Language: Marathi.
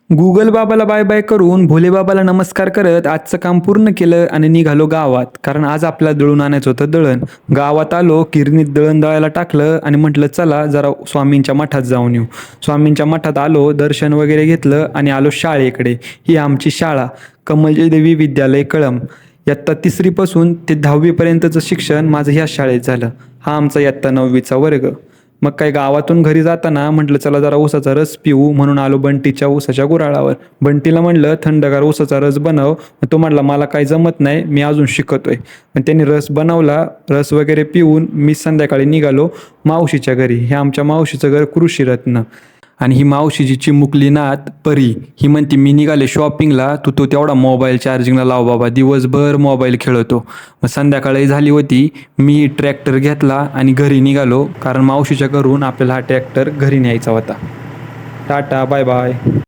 गुगल बाबाला बाय बाय करून भोले बाबाला नमस्कार करत आजचं काम पूर्ण केलं आणि निघालो गावात. कारण आज आपल्याला दळून आणायचं होतं दळण. गावात आलो, किरणीत दळण दळायला टाकलं आणि म्हटलं चला जरा स्वामींच्या मठात जाऊन येऊ. स्वामींच्या मठात आलो, दर्शन वगैरे घेतलं आणि आलो शाळेकडे. ही आमची शाळा कमलदेवी विद्यालय कळंब. इयत्ता 3री ते 10वी शिक्षण माझं ह्याच शाळेत झालं. हा आमचा इयत्ता 9वीचा वर्ग. मग काय गावातून घरी जाताना म्हटलं चला जरा ऊसाचा रस पिऊ म्हणून आलो बंटीच्या ऊसाच्या गुऱ्हाळावर. बंटीला म्हणलं थंडगार ऊसाचा रस बनव. तो म्हटला मला काही जमत नाही, मी अजून शिकतोय. पण त्यांनी रस बनवला. रस वगैरे पिऊन मी संध्याकाळी निघालो मावशीच्या घरी. हे आमच्या मावशीचं घर कृषीरत्न. आणि ही मावशीची चिमुकली नात परी. ही म्हणते मी निघाले शॉपिंगला, तू तेवढा मोबाईल चार्जिंगला लाव बाबा, दिवसभर मोबाईल खेळतो. मग संध्याकाळी झाली होती, मी ट्रॅक्टर घेतला आणि घरी निघालो. कारण मावशीच्या घरून आपल्याला हा ट्रॅक्टर घरी न्यायचा होता. Tata bye bye.